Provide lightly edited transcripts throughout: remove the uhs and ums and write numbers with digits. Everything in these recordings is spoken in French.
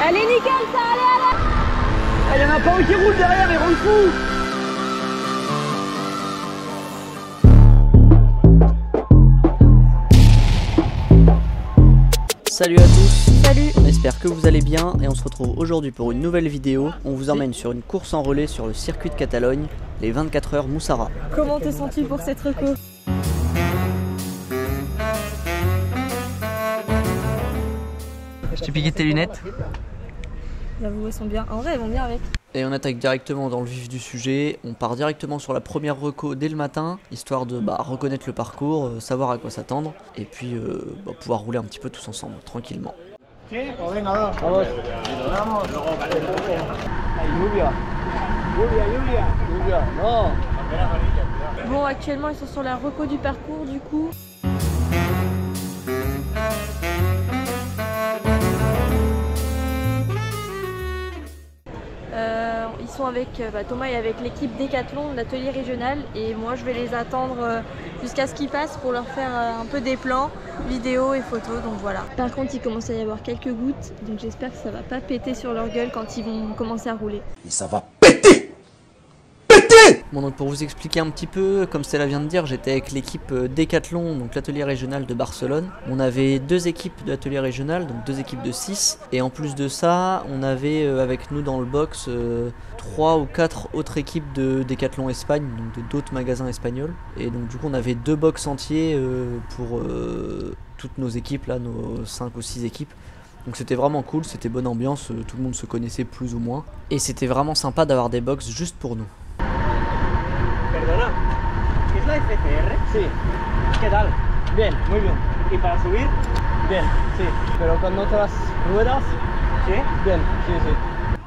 Allez, nickel, ça, allez. Il y en a pas un qui roule derrière, ils roulent fou. Salut à tous. Salut. On espère que vous allez bien et on se retrouve aujourd'hui pour une nouvelle vidéo. On vous emmène sur une course en relais sur le circuit de Catalogne, les 24 heures Moussara. Comment te sens-tu pour cette reco? Je t'ai piqué tes lunettes. J'avoue, elles sont bien. En vrai, elles vont bien avec. Et on attaque directement dans le vif du sujet. On part directement sur la première reco dès le matin, histoire de reconnaître le parcours, savoir à quoi s'attendre, et puis pouvoir rouler un petit peu tous ensemble, tranquillement. Bon, actuellement, ils sont sur la reco du parcours, du coup. Ils sont avec Thomas et avec l'équipe Décathlon de l'atelier régional, et moi je vais les attendre jusqu'à ce qu'ils passent pour leur faire un peu des plans, vidéos et photos, donc voilà. Par contre, il commence à y avoir quelques gouttes, donc j'espère que ça va pas péter sur leur gueule quand ils vont commencer à rouler. Et ça va péter! Bon, donc pour vous expliquer un petit peu, comme Stella vient de dire, j'étais avec l'équipe Décathlon, donc l'atelier régional de Barcelone. On avait deux équipes de l'atelier régional, donc deux équipes de 6. Et en plus de ça, on avait avec nous dans le box 3 ou 4 autres équipes de Décathlon Espagne, donc d'autres magasins espagnols. Et donc du coup, on avait deux box entiers pour toutes nos équipes, là, nos 5 ou 6 équipes. Donc c'était vraiment cool, c'était bonne ambiance, tout le monde se connaissait plus ou moins. Et c'était vraiment sympa d'avoir des box juste pour nous. Perdona, ¿qué es la FCR? Sí. ¿Qué tal? Bien, muy bien. ¿Y para subir? Bien, sí. Pero con otras ruedas? Sí. Bien, sí, sí.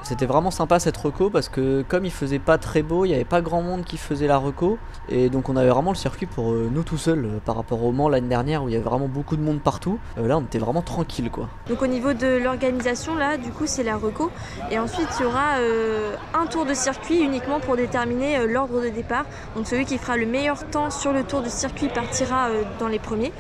C'était vraiment sympa cette reco parce que comme il faisait pas très beau, il n'y avait pas grand monde qui faisait la reco, et donc on avait vraiment le circuit pour nous tout seuls par rapport au Mans l'année dernière où il y avait vraiment beaucoup de monde partout. Là on était vraiment tranquille quoi. Donc au niveau de l'organisation, là du coup c'est la reco, et ensuite il y aura un tour de circuit uniquement pour déterminer l'ordre de départ. Donc celui qui fera le meilleur temps sur le tour de circuit partira dans les premiers,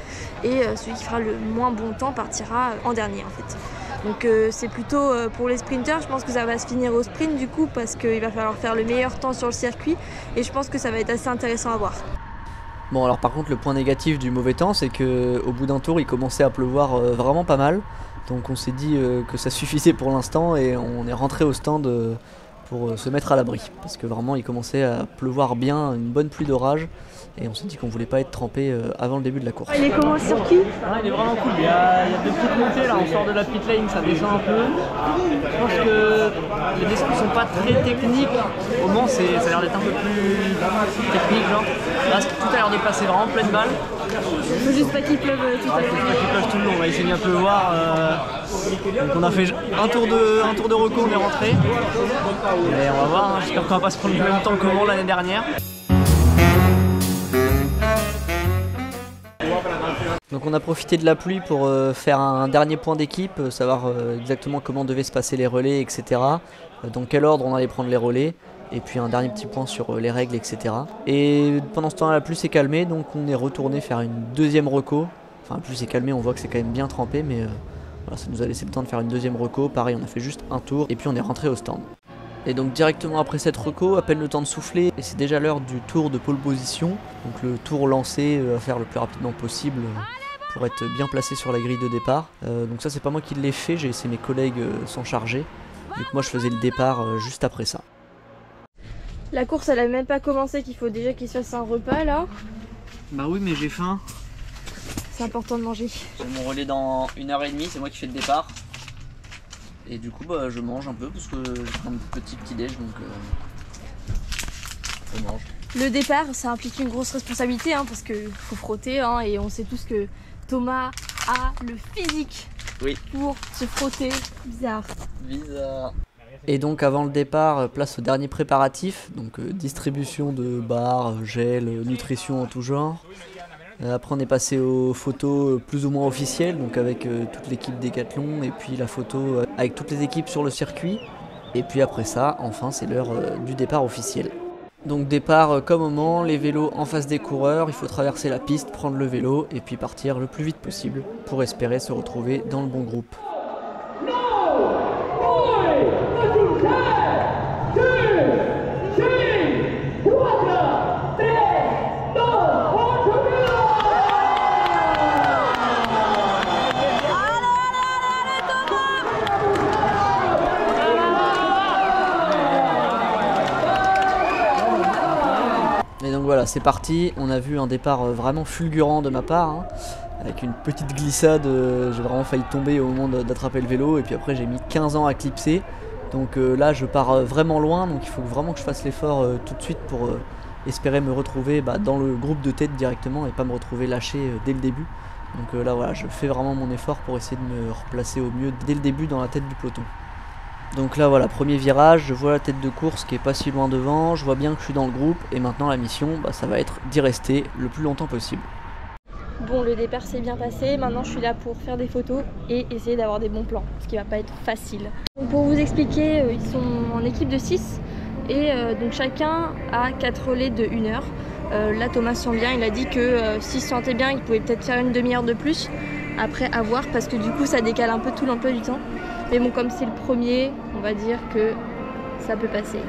et celui qui fera le moins bon temps partira en dernier en fait. Donc c'est plutôt pour les sprinters, je pense que ça va se finir au sprint du coup, parce qu'il va falloir faire le meilleur temps sur le circuit, et je pense que ça va être assez intéressant à voir. Bon, alors par contre le point négatif du mauvais temps, c'est que au bout d'un tour il commençait à pleuvoir vraiment pas mal. Donc on s'est dit que ça suffisait pour l'instant et on est rentré au stand pour se mettre à l'abri, parce que vraiment il commençait à pleuvoir bien, une bonne pluie d'orage, et on s'est dit qu'on voulait pas être trempé avant le début de la course. Il est comment le circuit? Il est vraiment cool, il y a deux petites montées là, on sort de la pit lane, ça descend un peu. Je pense que les descentes sont pas très techniques, au Mans ça a l'air d'être un peu plus technique genre. Là tout a l'air de passer vraiment pleine balle. Faut juste pas qu'il pleuve tout à l'heure. Qui pleuve tout le long, on va essayer de un peu voir. Donc on a fait un tour de reco, on est rentré. Et on va voir, hein, j'espère qu'on va pas se prendre le même temps que Mans l'année dernière. Donc on a profité de la pluie pour faire un dernier point d'équipe, savoir exactement comment devaient se passer les relais, etc. Dans quel ordre on allait prendre les relais, et puis un dernier petit point sur les règles, etc. Et pendant ce temps la pluie s'est calmée, donc on est retourné faire une deuxième reco. Enfin la pluie s'est calmée, on voit que c'est quand même bien trempé, mais voilà, ça nous a laissé le temps de faire une deuxième reco. Pareil, on a fait juste un tour, et puis on est rentré au stand. Et donc directement après cette reco, à peine le temps de souffler, et c'est déjà l'heure du tour de pole position. Donc le tour lancé à faire le plus rapidement possible pour être bien placé sur la grille de départ. Donc ça c'est pas moi qui l'ai fait, j'ai laissé mes collègues s'en charger. Donc moi je faisais le départ juste après ça. La course elle a même pas commencé, qu'il faut déjà qu'il se fasse un repas là. Bah oui mais j'ai faim. C'est important de manger. J'ai mon relais dans 1h30, c'est moi qui fais le départ. Et du coup je mange un peu parce que je prends un petit déj, donc je mange. Le départ ça implique une grosse responsabilité parce qu'il faut frotter et on sait tous que Thomas a le physique pour se frotter. Bizarre. Et donc avant le départ, place au dernier préparatif, donc distribution de barres, gel, nutrition en tout genre. Après on est passé aux photos plus ou moins officielles, donc avec toute l'équipe Décathlon, et puis la photo avec toutes les équipes sur le circuit. Et puis après ça, enfin c'est l'heure du départ officiel. Donc départ comme au Mans, les vélos en face des coureurs, il faut traverser la piste, prendre le vélo et puis partir le plus vite possible pour espérer se retrouver dans le bon groupe. Et donc voilà, c'est parti, on a vu un départ vraiment fulgurant de ma part, hein, avec une petite glissade, j'ai vraiment failli tomber au moment d'attraper le vélo, et puis après j'ai mis 15 ans à clipser, donc là je pars vraiment loin, donc il faut vraiment que je fasse l'effort tout de suite pour espérer me retrouver dans le groupe de tête directement et pas me retrouver lâché dès le début. Donc là voilà, je fais vraiment mon effort pour essayer de me replacer au mieux dès le début dans la tête du peloton. Donc là voilà, premier virage, je vois la tête de course qui est pas si loin devant, je vois bien que je suis dans le groupe et maintenant la mission ça va être d'y rester le plus longtemps possible. Bon, le départ s'est bien passé, maintenant je suis là pour faire des photos et essayer d'avoir des bons plans, ce qui va pas être facile. Donc pour vous expliquer, ils sont en équipe de 6 et donc chacun a 4 relais de 1 heure. Là Thomas se sent bien, il a dit que s'il se sentait bien, il pouvait peut-être faire une demi-heure de plus, après à voir parce que du coup ça décale un peu tout l'emploi du temps. Mais bon, comme c'est le premier, on va dire que ça peut passer.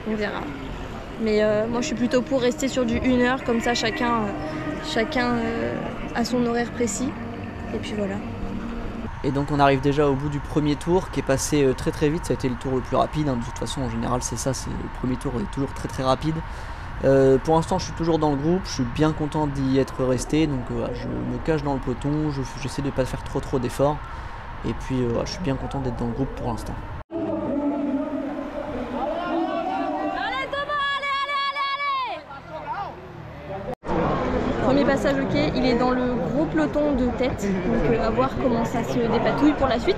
On verra. Mais moi, je suis plutôt pour rester sur du 1 heure, comme ça chacun a son horaire précis. Et puis voilà. Et donc on arrive déjà au bout du premier tour qui est passé très très vite. Ça a été le tour le plus rapide, hein. De toute façon en général c'est ça, c'est le premier tour est toujours très très rapide. Pour l'instant je suis toujours dans le groupe, je suis bien content d'y être resté. Donc je me cache dans le peloton, j'essaie de ne pas faire trop d'efforts. Et puis je suis bien content d'être dans le groupe pour l'instant. Premier passage ok, il est dans le gros peloton de tête, donc à voir comment ça se dépatouille pour la suite.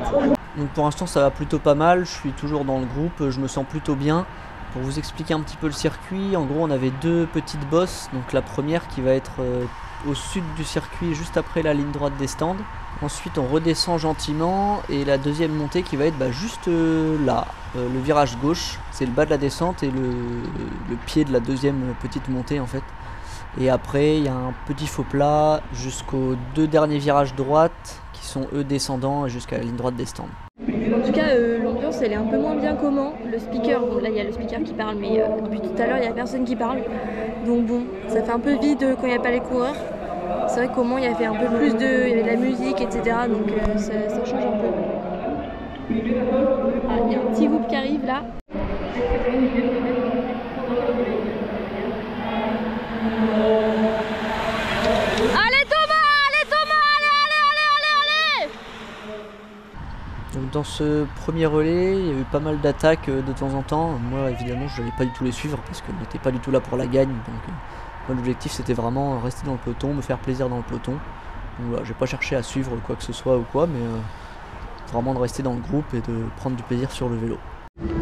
Donc pour l'instant ça va plutôt pas mal, je suis toujours dans le groupe, je me sens plutôt bien. Pour vous expliquer un petit peu le circuit, en gros on avait 2 petites bosses, donc la première qui va être au sud du circuit juste après la ligne droite des stands. Ensuite on redescend gentiment et la deuxième montée qui va être juste là, le virage gauche, c'est le bas de la descente et le pied de la deuxième petite montée en fait. Et après il y a un petit faux plat jusqu'aux 2 derniers virages droite qui sont eux descendants jusqu'à la ligne droite des stands. En tout cas l'ambiance elle est un peu moins bien comment. Le speaker, bon là il y a le speaker qui parle mais depuis tout à l'heure il n'y a personne qui parle. Donc bon, ça fait un peu vide quand il n'y a pas les coureurs. C'est vrai qu'au Mans il y avait un peu plus il y avait de la musique, etc. Donc ça change un peu. Ah, il y a un petit groupe qui arrive là. Allez Thomas, allez. Donc dans ce premier relais, il y a eu pas mal d'attaques de temps en temps. Moi évidemment je n'allais pas du tout les suivre parce que je n'étais pas du tout là pour la gagne. Donc moi l'objectif c'était vraiment rester dans le peloton, me faire plaisir dans le peloton. Donc voilà, j'ai pas cherché à suivre quoi que ce soit ou quoi, mais vraiment de rester dans le groupe et de prendre du plaisir sur le vélo.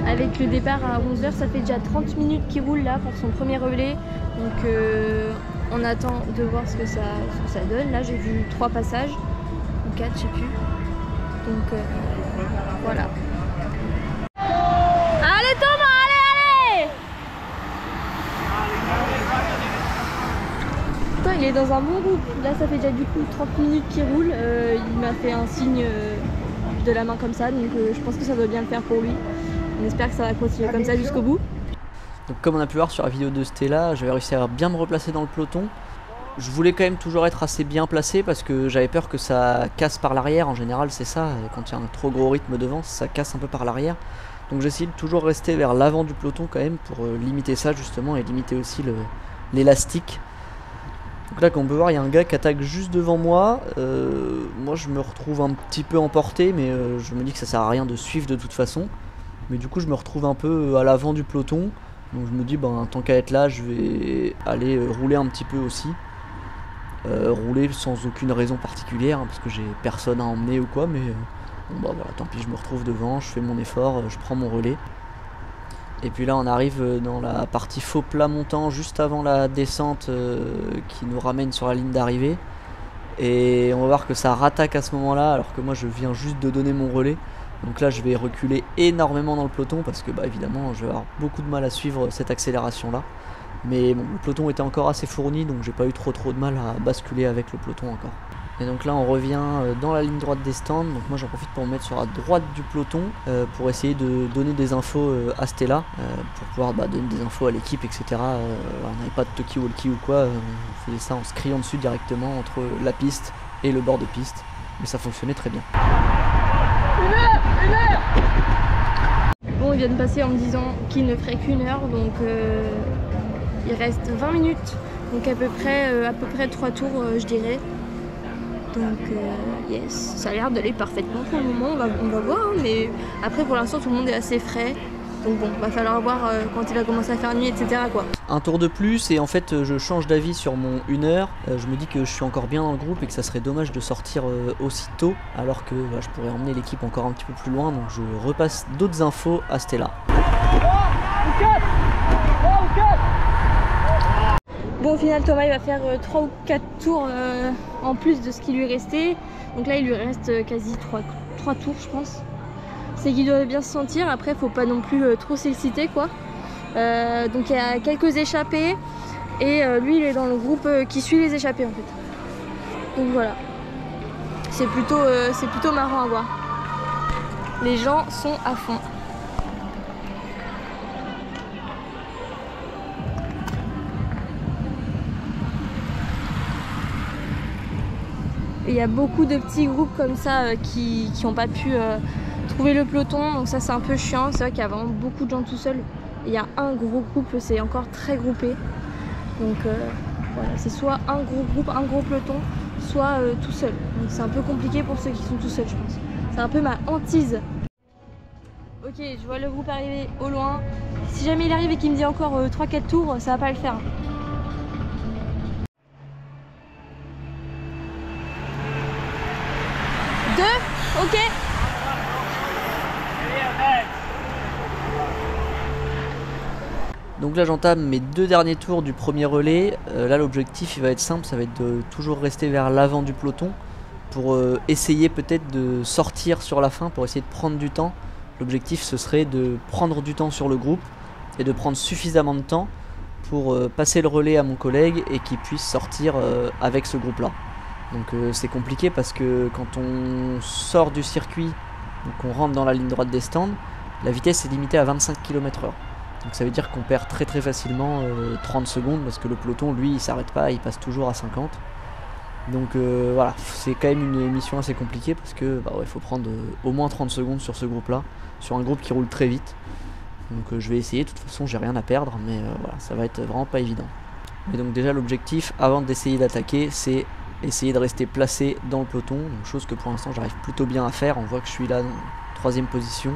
Avec le départ à 11 h, ça fait déjà 30 minutes qu'il roule là pour son premier relais. Donc on attend de voir ce que ça donne. Là j'ai vu 3 passages, ou 4 je sais plus. Donc voilà. Allez Thomas, allez. Putain, il est dans un bon groupe. Là ça fait déjà du coup 30 minutes qu'il roule. Il m'a fait un signe de la main comme ça, donc je pense que ça doit bien le faire pour lui. On espère que ça va continuer comme ça jusqu'au bout. Donc comme on a pu voir sur la vidéo de Stella, j'avais réussi à bien me replacer dans le peloton. Je voulais quand même toujours être assez bien placé parce que j'avais peur que ça casse par l'arrière. En général c'est ça, quand il y a un trop gros rythme devant, ça casse un peu par l'arrière. Donc j'essaie de toujours rester vers l'avant du peloton quand même pour limiter ça justement et limiter aussi l'élastique. Donc là comme on peut voir il y a un gars qui attaque juste devant moi. Moi je me retrouve un petit peu emporté mais je me dis que ça sert à rien de suivre de toute façon. Mais du coup je me retrouve un peu à l'avant du peloton. Donc je me dis tant qu'à être là je vais aller rouler un petit peu aussi. Rouler sans aucune raison particulière parce que j'ai personne à emmener ou quoi, mais bon voilà, tant pis, je me retrouve devant, je fais mon effort, je prends mon relais. Et puis là on arrive dans la partie faux plat montant juste avant la descente qui nous ramène sur la ligne d'arrivée. Et on va voir que ça rattaque à ce moment là alors que moi je viens juste de donner mon relais. Donc là je vais reculer énormément dans le peloton parce que évidemment je vais avoir beaucoup de mal à suivre cette accélération là. Mais bon, le peloton était encore assez fourni donc j'ai pas eu trop de mal à basculer avec le peloton encore. Et donc là on revient dans la ligne droite des stands, donc moi j'en profite pour me mettre sur la droite du peloton pour essayer de donner des infos à Stella, pour pouvoir donner des infos à l'équipe, etc. On n'avait pas de talkie-walkie ou quoi, on faisait ça en se criant dessus directement entre la piste et le bord de piste, mais ça fonctionnait très bien. Une heure Bon, il vient de passer en me disant qu'il ne ferait qu'une heure, donc il reste 20 minutes, donc à peu près 3 tours je dirais. Donc yes, ça a l'air d'aller parfaitement pour le moment, on va voir, hein, mais après pour l'instant tout le monde est assez frais. Donc bon, va falloir voir quand il va commencer à faire nuit, etc. quoi. Un tour de plus et en fait je change d'avis sur mon 1 heure. Je me dis que je suis encore bien dans le groupe et que ça serait dommage de sortir aussitôt alors que je pourrais emmener l'équipe encore un petit peu plus loin. Donc je repasse d'autres infos à Stella. Bon, au final Thomas il va faire 3 ou 4 tours en plus de ce qui lui restait. Donc là il lui reste quasi 3 tours je pense. C'est qu'il doit bien se sentir, après faut pas non plus trop s'exciter quoi. Donc il y a quelques échappés et lui il est dans le groupe qui suit les échappés en fait. Donc voilà, c'est plutôt marrant à voir. Les gens sont à fond. Il y a beaucoup de petits groupes comme ça qui n'ont pas pu trouver le peloton, donc ça c'est un peu chiant. C'est vrai qu'il y a vraiment beaucoup de gens tout seuls. Il y a un gros groupe, c'est encore très groupé. Donc voilà, c'est soit un gros groupe, un gros peloton, soit tout seul. Donc c'est un peu compliqué pour ceux qui sont tout seuls je pense. C'est un peu ma hantise. Ok, je vois le groupe arriver au loin. Si jamais il arrive et qu'il me dit encore 3-4 tours, ça va pas le faire. Ok. Donc là j'entame mes 2 derniers tours du premier relais. Là l'objectif il va être simple, ça va être de toujours rester vers l'avant du peloton pour essayer peut-être de sortir sur la fin, pour essayer de prendre du temps. L'objectif ce serait de prendre du temps sur le groupe et de prendre suffisamment de temps pour passer le relais à mon collègue et qu'il puisse sortir avec ce groupe là. Donc c'est compliqué parce que quand on sort du circuit, donc on rentre dans la ligne droite des stands, la vitesse est limitée à 25 km/h. Donc ça veut dire qu'on perd très facilement 30 secondes parce que le peloton lui il s'arrête pas, il passe toujours à 50. Donc voilà, c'est quand même une mission assez compliquée parce que il faut prendre au moins 30 secondes sur ce groupe là, sur un groupe qui roule très vite. Donc je vais essayer, de toute façon j'ai rien à perdre, mais voilà, ça va être vraiment pas évident. Mais donc déjà l'objectif avant d'essayer d'attaquer, c'est essayer de rester placé dans le peloton, donc chose que pour l'instant j'arrive plutôt bien à faire. On voit que je suis là dans 3ème position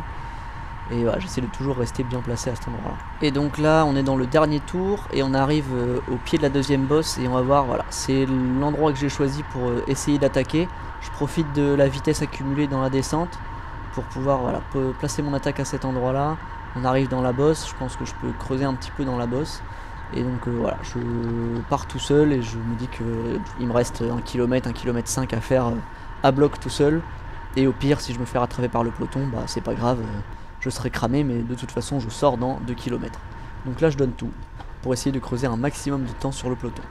et voilà, j'essaie de toujours rester bien placé à cet endroit là. Et donc là on est dans le dernier tour et on arrive au pied de la 2ème bosse et on va voir, voilà, c'est l'endroit que j'ai choisi pour essayer d'attaquer. Je profite de la vitesse accumulée dans la descente pour pouvoir placer mon attaque à cet endroit là. On arrive dans la bosse, je pense que je peux creuser un petit peu dans la bosse. Et donc voilà, je pars tout seul et je me dis qu'il me reste 1 km, 1,5 km à faire à bloc tout seul. Et au pire, si je me fais rattraper par le peloton, c'est pas grave, je serai cramé, mais de toute façon je sors dans 2 km. Donc là je donne tout pour essayer de creuser un maximum de temps sur le peloton.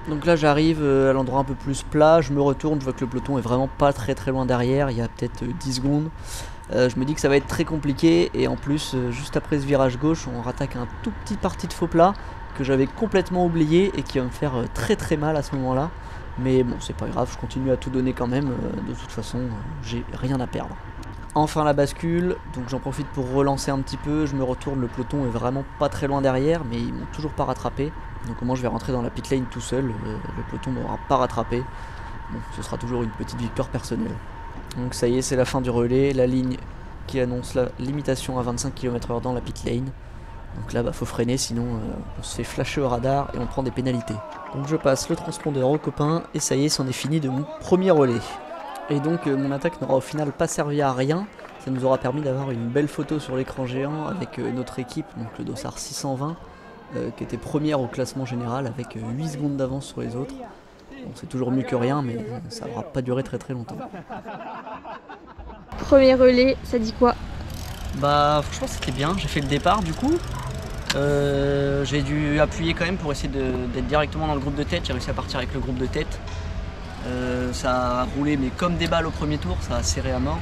Donc là j'arrive à l'endroit un peu plus plat, je me retourne, je vois que le peloton est vraiment pas très loin derrière, il y a peut-être 10 secondes. Je me dis que ça va être très compliqué et en plus juste après ce virage gauche on rattaque un tout petit parti de faux plat que j'avais complètement oublié et qui va me faire très mal à ce moment là, mais bon c'est pas grave, je continue à tout donner quand même, de toute façon j'ai rien à perdre. Enfin la bascule, donc j'en profite pour relancer un petit peu, je me retourne, le peloton est vraiment pas très loin derrière mais ils m'ont toujours pas rattrapé, donc au moins je vais rentrer dans la pit lane tout seul, le peloton m'aura pas rattrapé, bon ce sera toujours une petite victoire personnelle. Donc ça y est, c'est la fin du relais, la ligne qui annonce la limitation à 25 km/h dans la pit lane. Donc là faut freiner sinon on se fait flasher au radar et on prend des pénalités. Donc je passe le transpondeur aux copains et ça y est, c'en est fini de mon premier relais. Et donc mon attaque n'aura au final pas servi à rien, ça nous aura permis d'avoir une belle photo sur l'écran géant avec notre équipe, donc le Dossard 620, qui était première au classement général avec 8 secondes d'avance sur les autres. Bon, c'est toujours mieux que rien, mais ça n'aura pas duré très longtemps. Premier relais, ça dit quoi? Franchement c'était bien, j'ai fait le départ du coup. J'ai dû appuyer quand même pour essayer d'être directement dans le groupe de tête, j'ai réussi à partir avec le groupe de tête. ça a roulé mais comme des balles au premier tour, ça a serré à mort.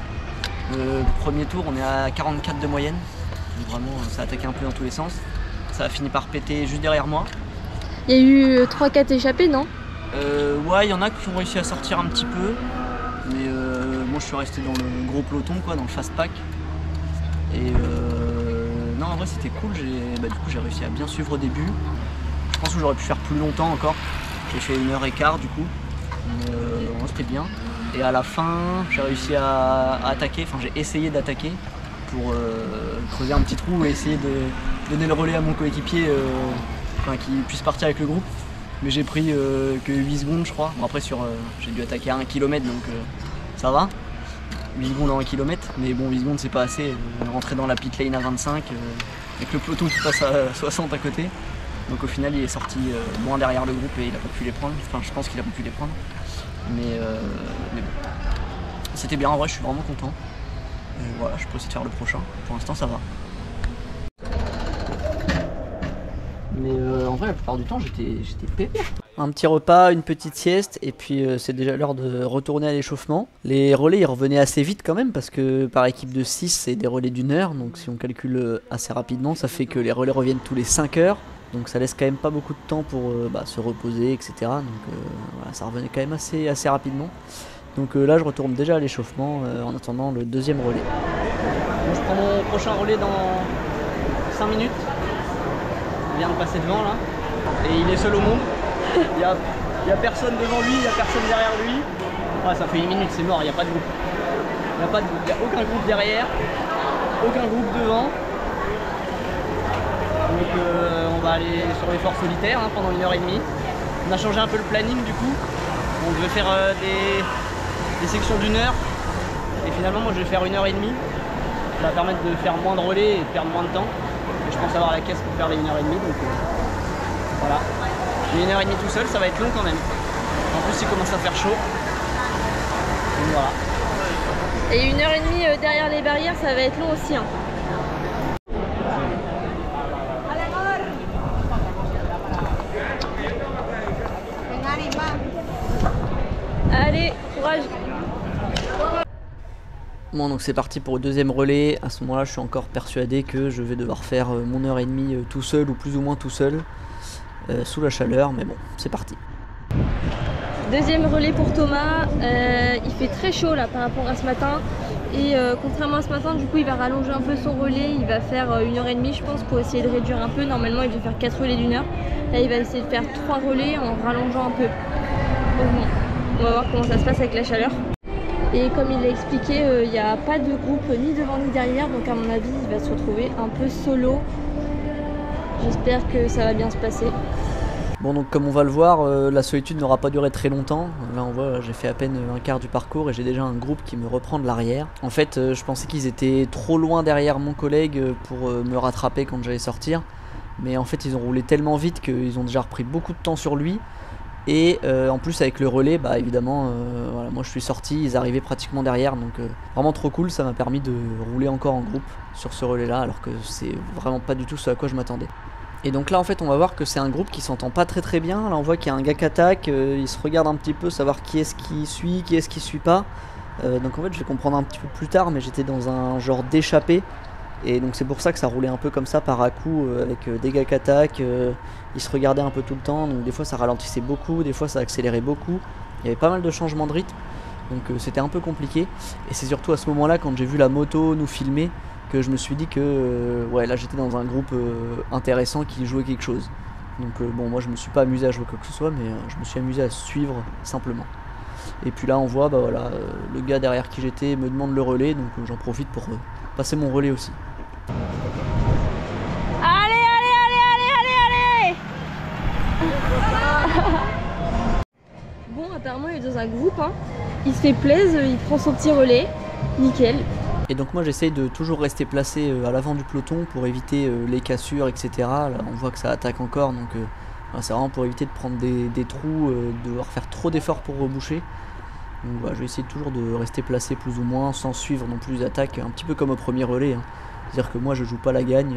Le premier tour, on est à 44 de moyenne, donc vraiment ça a attaqué un peu dans tous les sens. Ça a fini par péter juste derrière moi. Il y a eu 3-4 échappés, non? Ouais, il y en a qui ont réussi à sortir un petit peu, mais moi je suis resté dans le gros peloton, quoi, dans le fast pack. Et non, en vrai c'était cool, du coup j'ai réussi à bien suivre au début. Je pense que j'aurais pu faire plus longtemps encore. J'ai fait 1h15 du coup, mais c'était bien. Et à la fin, j'ai réussi à attaquer, enfin j'ai essayé d'attaquer pour creuser un petit trou et essayer de donner le relais à mon coéquipier, qu'il puisse partir avec le groupe. Mais j'ai pris que 8 secondes je crois. Bon, après j'ai dû attaquer à 1 km donc ça va. 8 secondes en 1 km, mais bon 8 secondes c'est pas assez. Rentrer dans la pit lane à 25 avec le peloton qui passe à 60 à côté. Donc au final il est sorti loin derrière le groupe et il a pas pu les prendre. Enfin je pense qu'il a pas pu les prendre. Mais bon. C'était bien en vrai, je suis vraiment content. Voilà, je peux aussi faire le prochain. Pour l'instant ça va. Mais en vrai la plupart du temps j'étais pépère. Un petit repas, une petite sieste et puis c'est déjà l'heure de retourner à l'échauffement. Les relais ils revenaient assez vite quand même parce que par équipe de 6 c'est des relais d'1 heure. Donc si on calcule assez rapidement ça fait que les relais reviennent tous les 5 heures. Donc ça laisse quand même pas beaucoup de temps pour se reposer etc. Donc voilà, ça revenait quand même assez rapidement. Donc là je retourne déjà à l'échauffement en attendant le deuxième relais. Bon, je prends mon prochain relais dans 5 minutes. Il vient de passer devant là. Et il est seul au monde. Il y a personne devant lui, il n'y a personne derrière lui. Ouais, ça fait 1 minute, c'est mort, il n'y a pas de groupe. Il n'y a aucun groupe derrière, aucun groupe devant. Donc on va aller sur l'effort solitaire pendant 1h30. On a changé un peu le planning du coup. On devait faire des sections d'1 heure. Et finalement moi je vais faire 1h30. Ça va permettre de faire moins de relais et de perdre moins de temps. Et je pense avoir la caisse pour faire les 1h30. Donc voilà. J'ai 1h30 tout seul, ça va être long quand même. En plus il commence à faire chaud. Donc voilà. Et 1h30 derrière les barrières, ça va être long aussi. Allez, courage. Bon donc c'est parti pour le deuxième relais. À ce moment là je suis encore persuadé que je vais devoir faire mon heure et demie tout seul ou plus ou moins tout seul sous la chaleur, mais bon c'est parti. Deuxième relais pour Thomas. Il fait très chaud là par rapport à ce matin. Et contrairement à ce matin, du coup il va rallonger un peu son relais. Il va faire 1h30 je pense pour essayer de réduire un peu. Normalement il devait faire 4 relais d'1 heure. Là il va essayer de faire 3 relais en rallongeant un peu. Donc bon, on va voir comment ça se passe avec la chaleur. Et comme il l'a expliqué, il n'y a pas de groupe ni devant ni derrière. Donc à mon avis il va se retrouver un peu solo. J'espère que ça va bien se passer. Bon donc comme on va le voir, la solitude n'aura pas duré très longtemps. Là on voit, j'ai fait à peine un quart du parcours et j'ai déjà un groupe qui me reprend de l'arrière. En fait je pensais qu'ils étaient trop loin derrière mon collègue pour me rattraper quand j'allais sortir. Mais en fait ils ont roulé tellement vite qu'ils ont déjà repris beaucoup de temps sur lui. Et en plus avec le relais, bah évidemment, voilà, moi je suis sorti, ils arrivaient pratiquement derrière. Donc vraiment trop cool, ça m'a permis de rouler encore en groupe sur ce relais là. Alors que c'est vraiment pas du tout ce à quoi je m'attendais. Et donc là en fait on va voir que c'est un groupe qui s'entend pas très bien. Là on voit qu'il y a un gars qui attaque, il se regarde un petit peu, savoir qui est-ce qui suit, qui est-ce qui suit pas. Donc en fait je vais comprendre un petit peu plus tard, mais j'étais dans un genre d'échappée. Et donc c'est pour ça que ça roulait un peu comme ça par à coup, avec des gars qui attaquent, ils se regardaient un peu tout le temps. Donc des fois ça ralentissait beaucoup, des fois ça accélérait beaucoup. Il y avait pas mal de changements de rythme, donc c'était un peu compliqué. Et c'est surtout à ce moment là quand j'ai vu la moto nous filmer que je me suis dit que ouais, là j'étais dans un groupe intéressant qui jouait quelque chose. Donc bon, moi je me suis pas amusé à jouer quoi que ce soit, mais je me suis amusé à suivre simplement. Et puis là on voit bah voilà, le gars derrière qui j'étais me demande le relais, donc j'en profite pour passer mon relais aussi. Allez, Bon, apparemment il est dans un groupe, il se fait plaisir, il prend son petit relais, nickel. Et donc moi j'essaye de toujours rester placé à l'avant du peloton pour éviter les cassures, etc. Là on voit que ça attaque encore, donc c'est vraiment pour éviter de prendre des trous, de devoir faire trop d'efforts pour reboucher. Donc voilà, je vais essayer toujours de rester placé plus ou moins sans suivre non plus les attaques, un petit peu comme au premier relais. C'est-à-dire que moi je joue pas la gagne,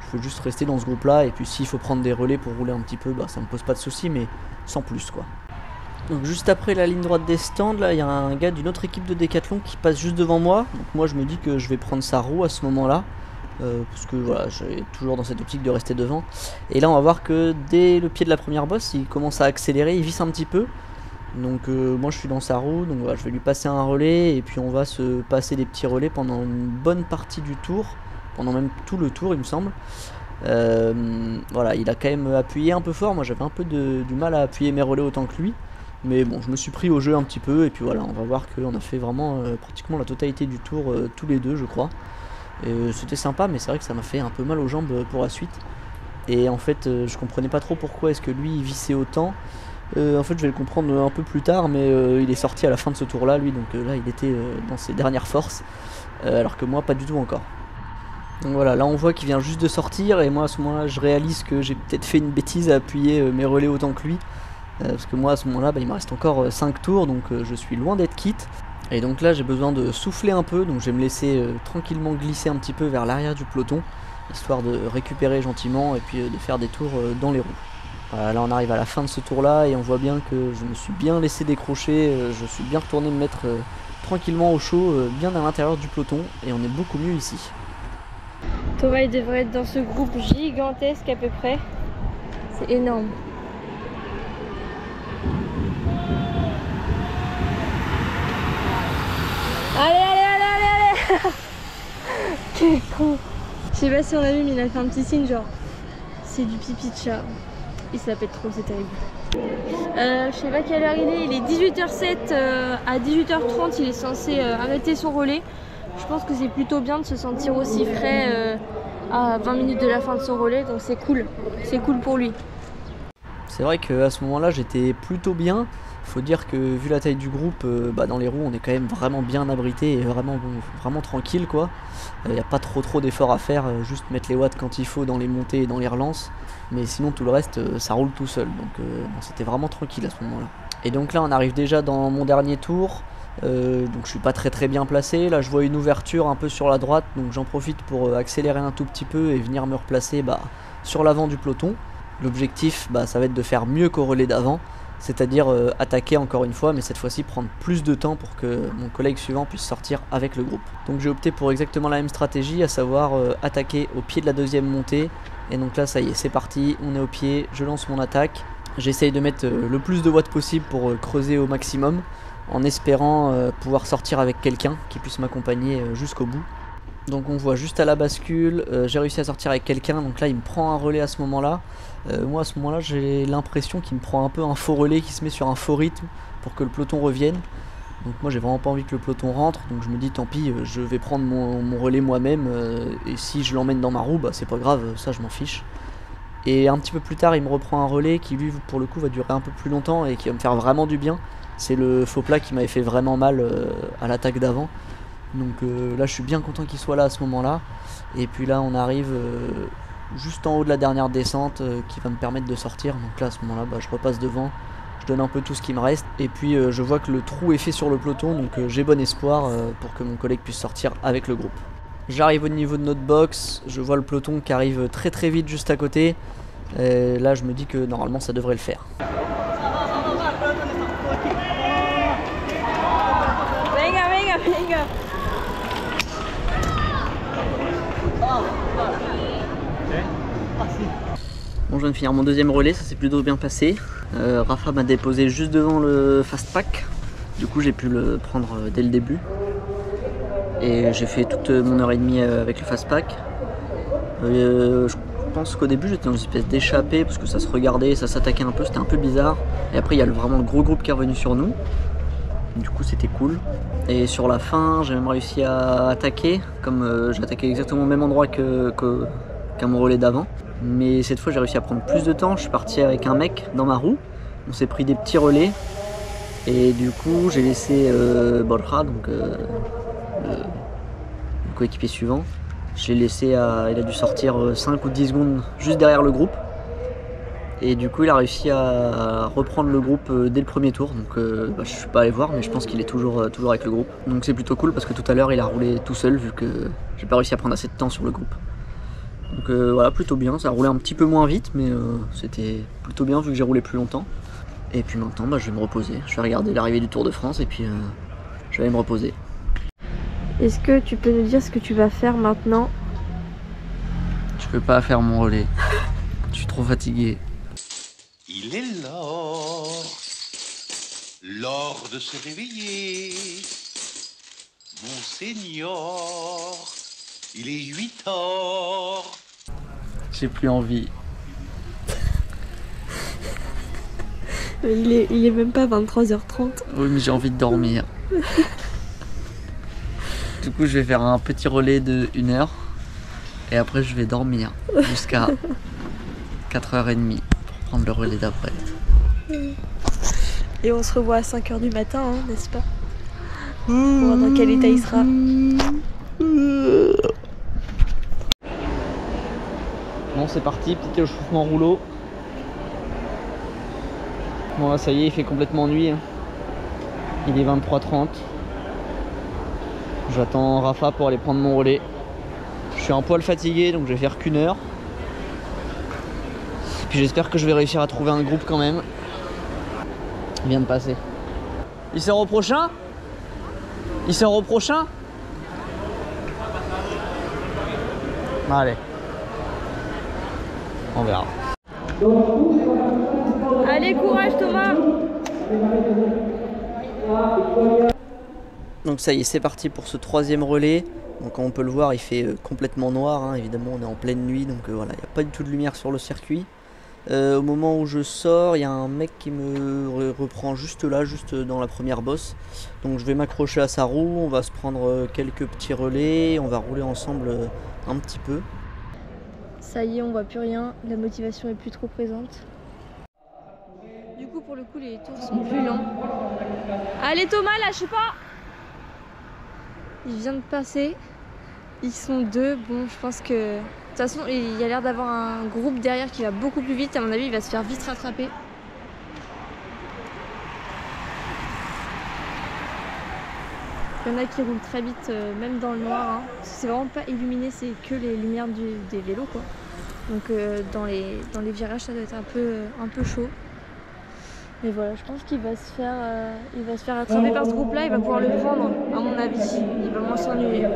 je veux juste rester dans ce groupe là, et puis s'il faut prendre des relais pour rouler un petit peu, bah ça me pose pas de soucis, mais sans plus quoi. Donc juste après la ligne droite des stands, là il y a un gars d'une autre équipe de décathlon qui passe juste devant moi. Donc moi je me dis que je vais prendre sa roue à ce moment-là. Parce que voilà, j'ai toujours dans cette optique de rester devant. Et là on va voir que dès le pied de la première bosse, il commence à accélérer, il visse un petit peu. Donc moi je suis dans sa roue, donc voilà, je vais lui passer un relais et puis on va se passer des petits relais pendant une bonne partie du tour, pendant même tout le tour il me semble. Voilà, il a quand même appuyé un peu fort, moi j'avais un peu du mal à appuyer mes relais autant que lui. Mais bon, je me suis pris au jeu un petit peu et puis voilà, on va voir qu'on a fait vraiment pratiquement la totalité du tour tous les deux je crois. C'était sympa, mais c'est vrai que ça m'a fait un peu mal aux jambes pour la suite. Et en fait je comprenais pas trop pourquoi est-ce que lui il vissait autant. En fait je vais le comprendre un peu plus tard, mais il est sorti à la fin de ce tour là lui, donc là il était dans ses dernières forces, alors que moi pas du tout encore. Donc voilà, là on voit qu'il vient juste de sortir et moi à ce moment là je réalise que j'ai peut-être fait une bêtise à appuyer mes relais autant que lui. Parce que moi à ce moment là il me reste encore 5 tours, donc je suis loin d'être quitte. Et donc là j'ai besoin de souffler un peu, donc je vais me laisser tranquillement glisser un petit peu vers l'arrière du peloton, histoire de récupérer gentiment et puis de faire des tours dans les roues. Voilà, là on arrive à la fin de ce tour là et on voit bien que je me suis bien laissé décrocher, je suis bien retourné me mettre tranquillement au chaud, bien à l'intérieur du peloton, et on est beaucoup mieux ici. Thomas il devrait être dans ce groupe gigantesque à peu près, c'est énorme. Allez Quel con. Je sais pas si on a vu, mais il a fait un petit signe genre c'est du pipi de chat. Il se la pète trop, c'est terrible. Je sais pas quelle heure il est 18h07, à 18h30 il est censé arrêter son relais. Je pense que c'est plutôt bien de se sentir aussi frais à 20 minutes de la fin de son relais, donc c'est cool pour lui. C'est vrai qu'à ce moment là j'étais plutôt bien. Faut dire que vu la taille du groupe, dans les roues on est quand même vraiment bien abrité et vraiment tranquille quoi. Y a pas trop d'efforts à faire, juste mettre les watts quand il faut dans les montées et dans les relances. Mais sinon tout le reste ça roule tout seul, donc c'était vraiment tranquille à ce moment là. Et donc là on arrive déjà dans mon dernier tour, donc je suis pas très bien placé. Là je vois une ouverture un peu sur la droite, donc j'en profite pour accélérer un tout petit peu et venir me replacer sur l'avant du peloton. L'objectif ça va être de faire mieux qu'au relais d'avant, c'est-à-dire attaquer encore une fois, mais cette fois-ci prendre plus de temps pour que mon collègue suivant puisse sortir avec le groupe. Donc j'ai opté pour exactement la même stratégie, à savoir attaquer au pied de la deuxième montée. Et donc là ça y est, c'est parti, on est au pied, je lance mon attaque. J'essaye de mettre le plus de watts possible pour creuser au maximum, en espérant pouvoir sortir avec quelqu'un qui puisse m'accompagner jusqu'au bout. Donc on voit juste à la bascule, j'ai réussi à sortir avec quelqu'un, donc là il me prend un relais à ce moment-là. Moi à ce moment-là j'ai l'impression qu'il me prend un peu un faux relais, qui se met sur un faux rythme pour que le peloton revienne. Donc moi j'ai vraiment pas envie que le peloton rentre, donc je me dis tant pis, je vais prendre mon relais moi-même, et si je l'emmène dans ma roue, c'est pas grave, ça je m'en fiche. Et un petit peu plus tard il me reprend un relais qui lui pour le coup va durer un peu plus longtemps et qui va me faire vraiment du bien. C'est le faux plat qui m'avait fait vraiment mal à l'attaque d'avant. Donc là je suis bien content qu'il soit là à ce moment là. Et puis là on arrive juste en haut de la dernière descente qui va me permettre de sortir. Donc là à ce moment là je repasse devant, je donne un peu tout ce qui me reste. Et puis je vois que le trou est fait sur le peloton, donc j'ai bon espoir pour que mon collègue puisse sortir avec le groupe. J'arrive au niveau de notre box, je vois le peloton qui arrive très vite juste à côté. Et là je me dis que normalement ça devrait le faire. Venga. Bon, je viens de finir mon deuxième relais, ça s'est plutôt bien passé. Rafa m'a déposé juste devant le fast pack, du coup j'ai pu le prendre dès le début. Et j'ai fait toute mon heure et demie avec le fast pack. Je pense qu'au début j'étais dans une espèce d'échappée parce que ça se regardait, ça s'attaquait un peu, c'était un peu bizarre. Et après il y a vraiment le gros groupe qui est revenu sur nous. Du coup c'était cool. Et sur la fin j'ai même réussi à attaquer, comme j'ai attaqué exactement au même endroit qu'à mon relais d'avant. Mais cette fois j'ai réussi à prendre plus de temps, je suis parti avec un mec dans ma roue. On s'est pris des petits relais. Et du coup j'ai laissé Borja, donc le coéquipier suivant. Je l'ai laissé, il a dû sortir 5 ou 10 secondes juste derrière le groupe. Et du coup il a réussi à reprendre le groupe dès le premier tour, donc je suis pas allé voir, mais je pense qu'il est toujours avec le groupe. Donc c'est plutôt cool parce que tout à l'heure il a roulé tout seul vu que j'ai pas réussi à prendre assez de temps sur le groupe. Donc voilà, plutôt bien, ça a roulé un petit peu moins vite, mais c'était plutôt bien vu que j'ai roulé plus longtemps. Et puis maintenant bah, je vais me reposer. Je vais regarder l'arrivée du Tour de France et puis je vais me reposer. Est-ce que tu peux nous dire ce que tu vas faire maintenant? Je peux pas faire mon relais. Je suis trop fatigué. Il est l'heure de se réveiller. Mon Seigneur, il est 8h. J'ai plus envie. Il est même pas 23h30. Oui, mais j'ai envie de dormir. Du coup, je vais faire un petit relais de 1 heure. Et après, je vais dormir jusqu'à 4h30 pour prendre le relais d'après. Et on se revoit à 5h du matin, hein, n'est-ce pas? Pour voir dans quel état il sera. Bon, c'est parti, petit échauffement rouleau. Bon, là, ça y est, il fait complètement nuit. Hein. Il est 23h30. J'attends Rafa pour aller prendre mon relais. Je suis un poil fatigué, donc je vais faire qu'1 heure. Et puis j'espère que je vais réussir à trouver un groupe quand même. Il vient de passer. Il sort au prochain? Il sort au prochain? Allez. On verra. Allez, courage Thomas! Donc ça y est, c'est parti pour ce 3e relais. Donc comme on peut le voir, il fait complètement noir, hein. Évidemment on est en pleine nuit, donc voilà, il n'y a pas du tout de lumière sur le circuit. Au moment où je sors, il y a un mec qui me reprend juste là, juste dans la première bosse. Donc je vais m'accrocher à sa roue, on va se prendre quelques petits relais, on va rouler ensemble un petit peu. Ça y est, on voit plus rien, la motivation est plus trop présente. Du coup, pour le coup, les tours sont plus lents. Allez Thomas, lâche pas! Il vient de passer. Ils sont 2. Bon, je pense que... De toute façon, il y a l'air d'avoir un groupe derrière qui va beaucoup plus vite. À mon avis, il va se faire vite rattraper. Il y en a qui roulent très vite, même dans le noir. Hein. C'est vraiment pas illuminé, c'est que les lumières des vélos, quoi. Donc dans les virages, ça doit être un peu chaud. Mais voilà, je pense qu'il va se faire attraper par ce groupe-là. Il va pouvoir le prendre, à mon avis. Il va moins s'ennuyer.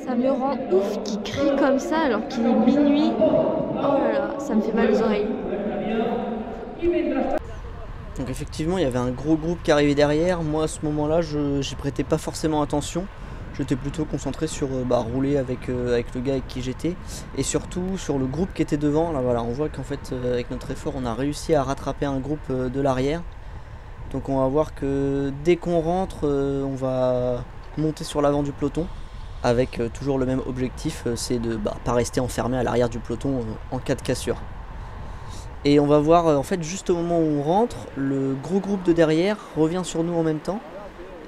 Ça me rend ouf qu'il crie comme ça alors qu'il est minuit. Oh là là, ça me fait mal aux oreilles. Donc effectivement, il y avait un gros groupe qui arrivait derrière. Moi, à ce moment-là, j'y prêtais pas forcément attention. J'étais plutôt concentré sur rouler avec le gars avec qui j'étais. Et surtout sur le groupe qui était devant. Là, voilà, on voit qu'en fait, avec notre effort, on a réussi à rattraper un groupe de l'arrière. Donc on va voir que dès qu'on rentre, on va monter sur l'avant du peloton. Avec toujours le même objectif, c'est de pas rester enfermé à l'arrière du peloton en cas de cassure. Et on va voir, en fait, juste au moment où on rentre, le gros groupe de derrière revient sur nous en même temps.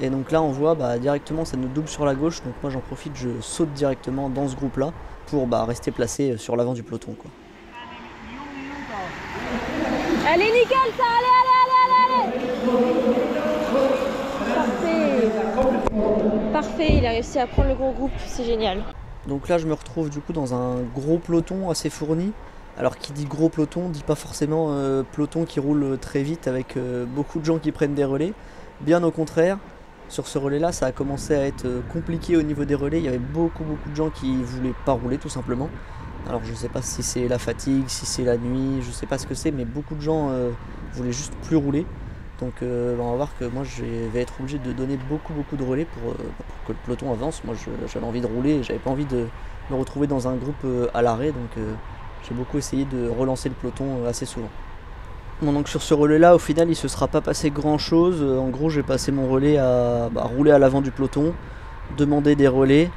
Et donc là, on voit directement, ça nous double sur la gauche. Donc moi, j'en profite, je saute directement dans ce groupe-là pour rester placé sur l'avant du peloton, quoi. Allez, nickel, ça, allez! Parfait, il a réussi à prendre le gros groupe, c'est génial. Donc là, je me retrouve du coup dans un gros peloton assez fourni. Alors qui dit gros peloton, dit pas forcément peloton qui roule très vite avec beaucoup de gens qui prennent des relais. Bien au contraire, sur ce relais là, ça a commencé à être compliqué au niveau des relais. Il y avait beaucoup de gens qui voulaient pas rouler tout simplement. Alors je sais pas si c'est la fatigue, si c'est la nuit, je sais pas ce que c'est, mais beaucoup de gens voulaient juste plus rouler. Donc on va voir que moi je vais être obligé de donner beaucoup de relais pour que le peloton avance. Moi j'avais envie de rouler, j'avais pas envie de me retrouver dans un groupe à l'arrêt, donc j'ai beaucoup essayé de relancer le peloton assez souvent. Bon, donc sur ce relais là, au final il se sera pas passé grand chose. En gros j'ai passé mon relais à rouler à l'avant du peloton, demander des relais,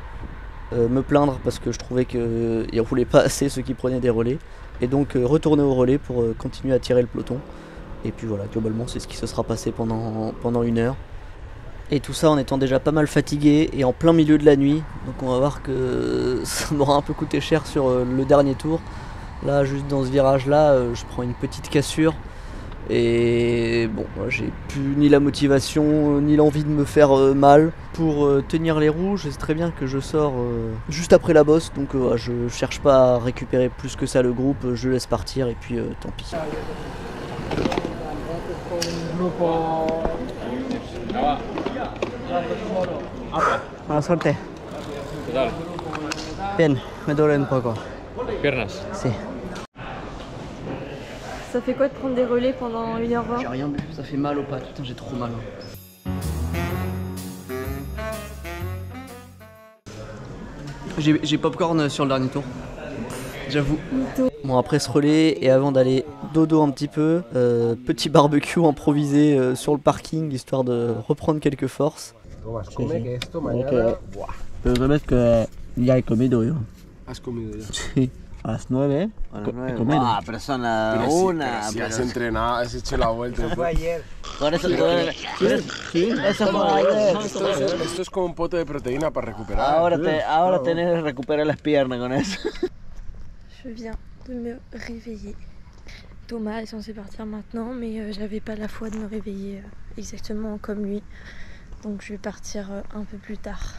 me plaindre parce que je trouvais qu'ils roulaient pas assez ceux qui prenaient des relais, et donc retourner au relais pour continuer à tirer le peloton. Et puis voilà, globalement c'est ce qui se sera passé pendant 1 heure. Et tout ça en étant déjà pas mal fatigué et en plein milieu de la nuit. Donc on va voir que ça m'aura un peu coûté cher sur le dernier tour. Là, juste dans ce virage là, je prends une petite cassure. Et bon, j'ai plus ni la motivation ni l'envie de me faire mal pour tenir les roues. Je sais très bien que je sors juste après la bosse, donc je cherche pas à récupérer plus que ça le groupe, je laisse partir et puis tant pis. Buena suerte. ¿Qué tal? Bien, me duele un poco. Piernas. Sí. Ça fait quoi de prendre des relais pendant 1h20? J'ai rien bu, ça fait mal au pas, putain j'ai trop mal. J'ai popcorn sur le dernier tour, j'avoue. Bon, après ce relais et avant d'aller dodo un petit peu, petit barbecue improvisé sur le parking histoire de reprendre quelques forces. Pero sabes que ya he comido yo. ¿Has comido ya? Sí. A las 9. A las 9. He comido. Ah, pero son las Pero una. si has entrenado, has hecho la vuelta. Fue ayer. Por eso Sí, eso fue ayer. Esto es como un pote de proteína para recuperar. Ahora tenés que recuperar las piernas con eso. Je viens de me réveiller. Thomas est censé partir maintenant, mais j'avais pas la foi de me réveiller exactement comme lui. Donc je vais partir un peu plus tard.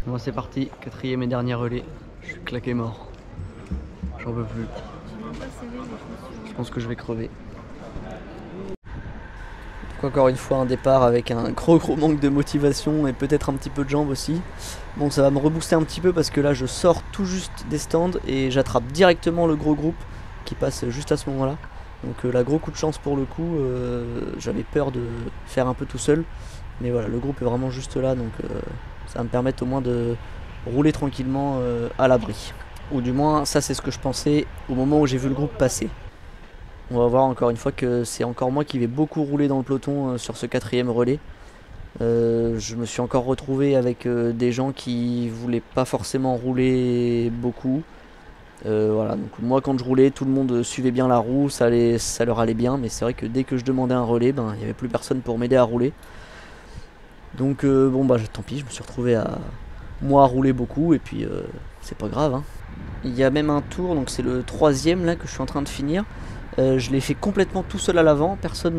Bon c'est parti, 4e et dernier relais, je suis claqué mort. J'en peux plus. Je pense que je vais crever. Donc encore une fois un départ avec un gros manque de motivation et peut-être un petit peu de jambes aussi. Bon ça va me rebooster un petit peu parce que là je sors tout juste des stands et j'attrape directement le gros groupe qui passe juste à ce moment là. Donc là gros coup de chance pour le coup, j'avais peur de faire un peu tout seul. Mais voilà, le groupe est vraiment juste là, donc ça va me permettre au moins de rouler tranquillement à l'abri. Ou du moins, ça c'est ce que je pensais au moment où j'ai vu le groupe passer. On va voir encore une fois que c'est encore moi qui vais beaucoup rouler dans le peloton sur ce 4e relais. Je me suis encore retrouvé avec des gens qui voulaient pas forcément rouler beaucoup. Voilà, donc moi quand je roulais, tout le monde suivait bien la roue, ça leur allait bien, mais c'est vrai que dès que je demandais un relais, il n'y avait plus personne pour m'aider à rouler. Donc bon bah tant pis, je me suis retrouvé à moi à rouler beaucoup et puis c'est pas grave hein. Il y a même un tour, donc c'est le 3e là que je suis en train de finir. Je l'ai fait complètement tout seul à l'avant, personne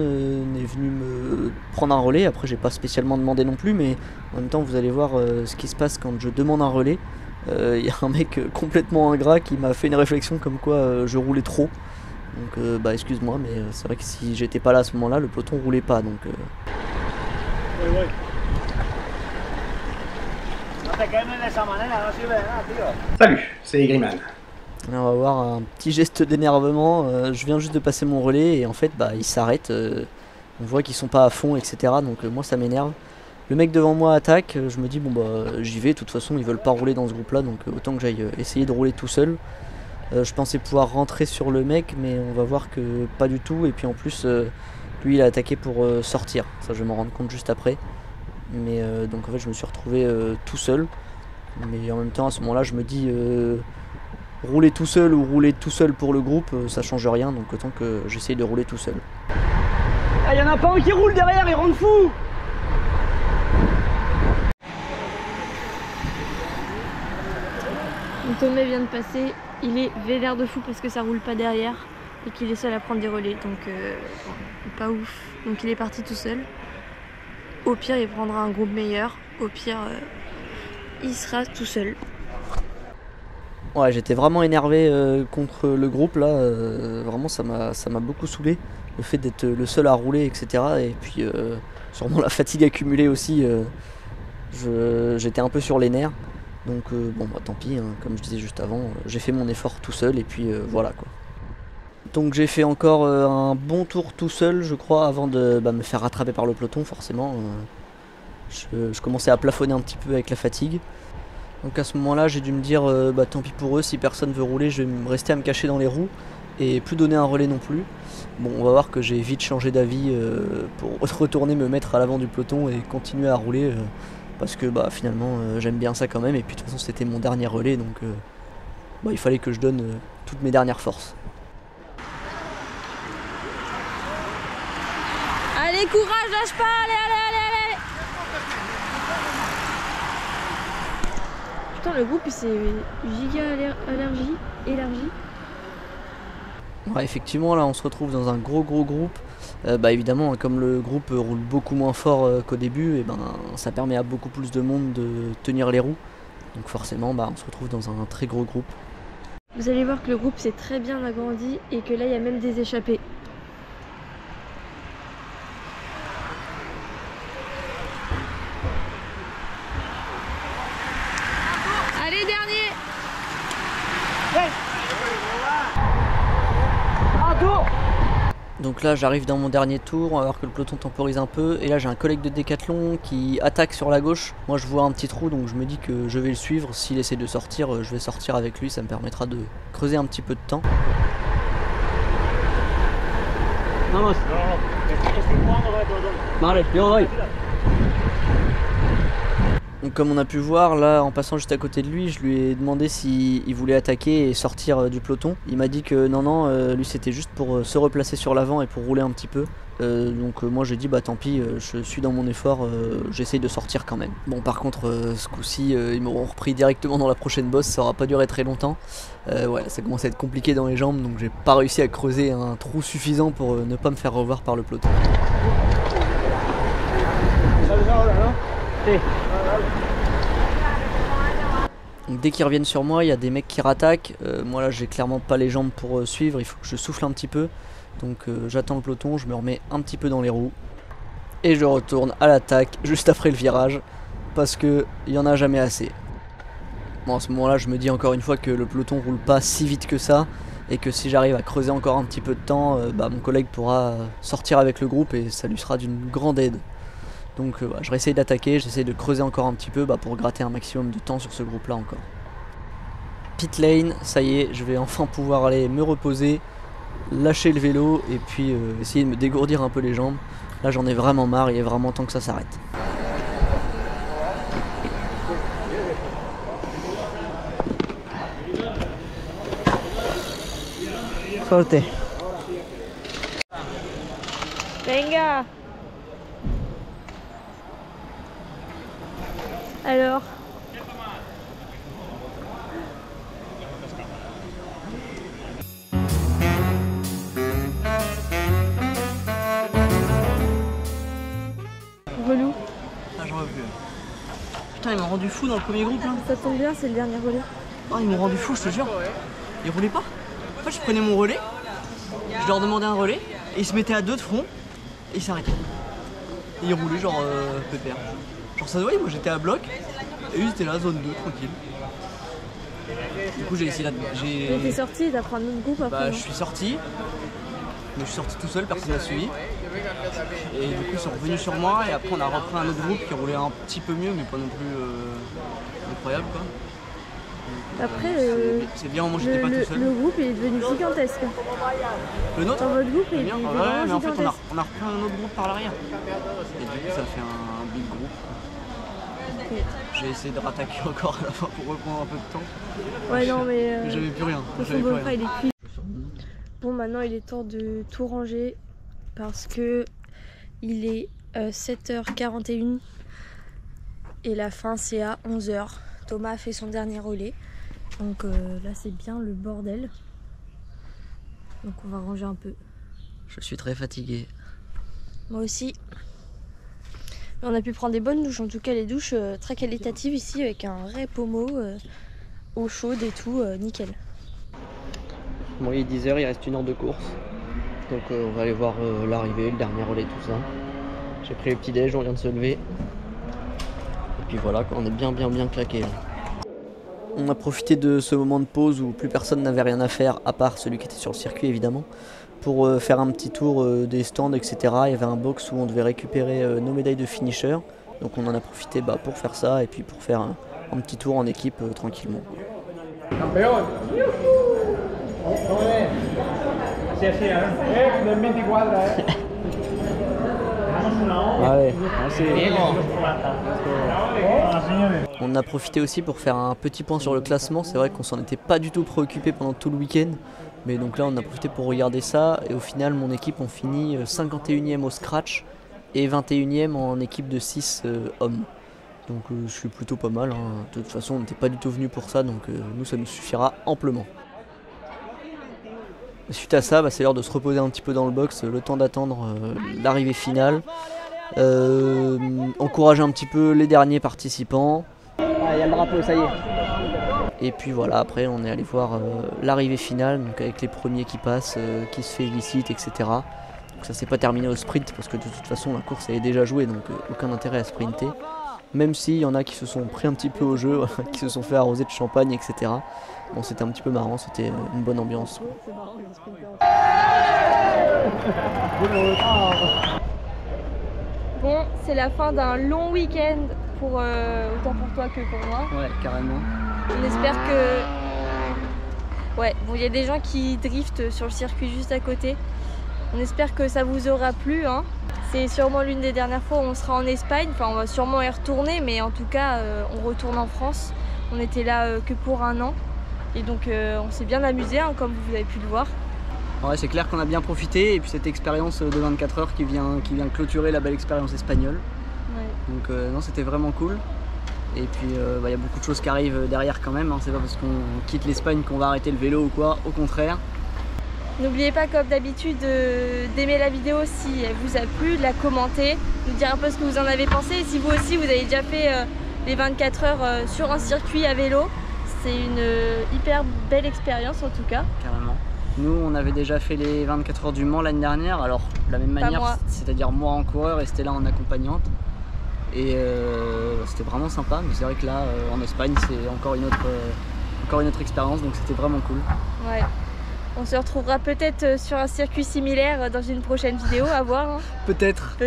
n'est venu me prendre un relais. Après j'ai pas spécialement demandé non plus, mais en même temps vous allez voir ce qui se passe quand je demande un relais. Il y a un mec complètement ingrat qui m'a fait une réflexion comme quoi je roulais trop. Donc bah excuse-moi, mais c'est vrai que si j'étais pas là à ce moment là, le peloton roulait pas donc... Salut, c'est Griman. Là, on va voir un petit geste d'énervement. Je viens juste de passer mon relais et en fait bah, ils s'arrêtent. On voit qu'ils sont pas à fond, etc. Donc moi ça m'énerve. Le mec devant moi attaque. Je me dis bon bah j'y vais. De toute façon ils veulent pas rouler dans ce groupe là, donc autant que j'aille essayer de rouler tout seul. Je pensais pouvoir rentrer sur le mec, mais on va voir que pas du tout. Et puis en plus lui il a attaqué pour sortir. Ça je vais m'en rendre compte juste après. Mais donc en fait je me suis retrouvé tout seul. Mais en même temps à ce moment là je me dis rouler tout seul ou rouler tout seul pour le groupe ça change rien, donc autant que j'essaye de rouler tout seul. Il y en a pas un qui roule derrière, il rend fou. Thomas vient de passer, il est vénère de fou parce que ça roule pas derrière et qu'il est seul à prendre des relais, donc pas ouf. Donc il est parti tout seul. Au pire il prendra un groupe meilleur, au pire il sera tout seul. Ouais, j'étais vraiment énervé contre le groupe là, vraiment ça m'a beaucoup saoulé, le fait d'être le seul à rouler, etc. Et puis sûrement la fatigue accumulée aussi, j'étais un peu sur les nerfs. Donc bon bah tant pis, hein, comme je disais juste avant, j'ai fait mon effort tout seul et puis voilà quoi. Donc j'ai fait encore un bon tour tout seul je crois avant de me faire rattraper par le peloton forcément. Je commençais à plafonner un petit peu avec la fatigue. Donc à ce moment là j'ai dû me dire tant pis pour eux, si personne veut rouler je vais me rester à me cacher dans les roues et plus donner un relais non plus. Bon on va voir que j'ai vite changé d'avis pour retourner me mettre à l'avant du peloton et continuer à rouler parce que finalement j'aime bien ça quand même, et puis de toute façon c'était mon dernier relais donc il fallait que je donne toutes mes dernières forces. Allez courage, lâche pas, allez. Putain le groupe il s'est giga élargi. Ouais, effectivement là on se retrouve dans un gros groupe. Évidemment comme le groupe roule beaucoup moins fort qu'au début, et ça permet à beaucoup plus de monde de tenir les roues. Donc forcément on se retrouve dans un très gros groupe. Vous allez voir que le groupe s'est très bien agrandi et que là il y a même des échappées. Donc là j'arrive dans mon dernier tour, on va voir que le peloton temporise un peu. Et là j'ai un collègue de décathlon qui attaque sur la gauche. Moi je vois un petit trou, donc je me dis que je vais le suivre. S'il essaie de sortir, je vais sortir avec lui, ça me permettra de creuser un petit peu de temps. Vamos. Vale, yo doy. Donc comme on a pu voir, là en passant juste à côté de lui, je lui ai demandé s'il voulait attaquer et sortir du peloton. Il m'a dit que non, lui c'était juste pour se replacer sur l'avant et pour rouler un petit peu. Donc moi j'ai dit bah tant pis, je suis dans mon effort, j'essaye de sortir quand même. Bon par contre ce coup-ci ils m'auront repris directement dans la prochaine bosse, ça aura pas duré très longtemps. Ouais, ça commence à être compliqué dans les jambes, donc j'ai pas réussi à creuser un trou suffisant pour ne pas me faire revoir par le peloton. Donc dès qu'ils reviennent sur moi, il y a des mecs qui rattaquent. Moi là j'ai clairement pas les jambes pour suivre, il faut que je souffle un petit peu. Donc j'attends le peloton, je me remets un petit peu dans les roues. Et je retourne à l'attaque juste après le virage. Parce que il y en a jamais assez. Bon à ce moment là je me dis encore une fois que le peloton roule pas si vite que ça. Et que si j'arrive à creuser encore un petit peu de temps, mon collègue pourra sortir avec le groupe et ça lui sera d'une grande aide. Donc je réessaye d'attaquer, j'essaye de creuser encore un petit peu pour gratter un maximum de temps sur ce groupe là encore. Pit lane, ça y est, je vais enfin pouvoir aller me reposer, lâcher le vélo et puis essayer de me dégourdir un peu les jambes. Là j'en ai vraiment marre, il est vraiment temps que ça s'arrête. Sorte. Venga. Alors relou. Ah j'en veux plus. Putain ils m'ont rendu fou dans le premier groupe là. Ça tombe bien, c'est le dernier relais. Oh ils m'ont rendu fou je te jure. Ils roulaient pas. En fait je prenais mon relais, je leur demandais un relais et ils se mettaient à deux de front et ils s'arrêtaient. Et ils roulaient genre pépère. Genre ça se voyait, moi j'étais à bloc et eux ils étaient là, zone 2, tranquille. Du coup j'ai essayé là. Mais t'es sorti, t'as pris un autre groupe après. Bah je suis sorti. Mais je suis sorti tout seul, personne m'a suivi. Et du coup ils sont revenus sur moi et après on a repris un autre groupe qui roulait un petit peu mieux mais pas non plus incroyable quoi. Après c'est bien, moi j'étais pas tout seul. Le groupe il est devenu gigantesque. Le nôtre? Dans votre groupe il est devenu ouais, mais en fait gigantesque. on a repris un autre groupe par l'arrière. Et du coup ça fait un big groupe. Okay. J'ai essayé de rattaquer encore à la fin pour reprendre un peu de temps. Ouais non mais j'avais plus rien. Son beau-frère il est cuit. Bon maintenant il est temps de tout ranger parce que il est 7h41 et la fin c'est à 11h. Thomas a fait son dernier relais. Donc là c'est bien le bordel. Donc on va ranger un peu. Je suis très fatigué. Moi aussi. Mais on a pu prendre des bonnes douches. En tout cas les douches très qualitatives ici avec un vrai pommeau, eau chaude et tout, nickel. Bon il est 10h, il reste 1 heure de course. Donc on va aller voir l'arrivée, le dernier relais, tout ça. J'ai pris le petit déj, on vient de se lever. Et puis voilà, on est bien claqué là. On a profité de ce moment de pause où plus personne n'avait rien à faire, à part celui qui était sur le circuit évidemment, pour faire un petit tour des stands, etc. Il y avait un box où on devait récupérer nos médailles de finisher. Donc on en a profité pour faire ça et puis pour faire un petit tour en équipe tranquillement. On a profité aussi pour faire un petit point sur le classement. C'est vrai qu'on s'en était pas du tout préoccupé pendant tout le week-end. Mais donc là on a profité pour regarder ça. Et au final mon équipe on finit 51e au scratch et 21e en équipe de 6 hommes. Donc je suis plutôt pas mal. De toute façon on n'était pas du tout venu pour ça. Donc nous ça nous suffira amplement. Suite à ça, c'est l'heure de se reposer un petit peu dans le box, le temps d'attendre l'arrivée finale. Encourager un petit peu les derniers participants. Ah, y a le drapeau, ça y est. Et puis voilà, après on est allé voir l'arrivée finale, donc avec les premiers qui passent, qui se félicitent, etc. Donc ça s'est pas terminé au sprint parce que de toute façon la course elle est déjà jouée, donc aucun intérêt à sprinter. même s'il y en a qui se sont pris un petit peu au jeu, qui se sont fait arroser de champagne, etc. Bon, c'était un petit peu marrant, c'était une bonne ambiance. Bon, c'est la fin d'un long week-end pour autant pour toi que pour moi. Ouais, carrément. On espère que... Ouais, bon, il y a des gens qui driftent sur le circuit juste à côté. On espère que ça vous aura plu, hein. C'est sûrement l'une des dernières fois où on sera en Espagne. Enfin, on va sûrement y retourner, mais en tout cas, on retourne en France. On était là que pour 1 an. Et donc, on s'est bien amusé, hein, comme vous avez pu le voir. Ouais, c'est clair qu'on a bien profité. Et puis cette expérience de 24 heures qui vient clôturer la belle expérience espagnole. Ouais. Donc non, c'était vraiment cool. Et puis il y a beaucoup de choses qui arrivent derrière quand même, hein. C'est pas parce qu'on quitte l'Espagne qu'on va arrêter le vélo ou quoi, au contraire. N'oubliez pas, comme d'habitude, d'aimer la vidéo si elle vous a plu, de la commenter, nous dire un peu ce que vous en avez pensé. Et si vous aussi vous avez déjà fait les 24 heures sur un circuit à vélo, c'est une hyper belle expérience en tout cas. Carrément. Nous, on avait déjà fait les 24 heures du Mans l'année dernière, alors de la même manière, c'est-à-dire moi en coureur et Stella en accompagnante. Et c'était vraiment sympa, mais c'est vrai que là, en Espagne, c'est encore une autre expérience, donc c'était vraiment cool. Ouais. On se retrouvera peut-être sur un circuit similaire dans une prochaine vidéo, à voir. Hein. Peut-être,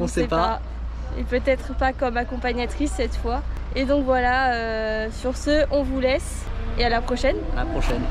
on sait pas. Et peut-être pas comme accompagnatrice cette fois. Et donc voilà, sur ce, on vous laisse et à la prochaine. À la prochaine.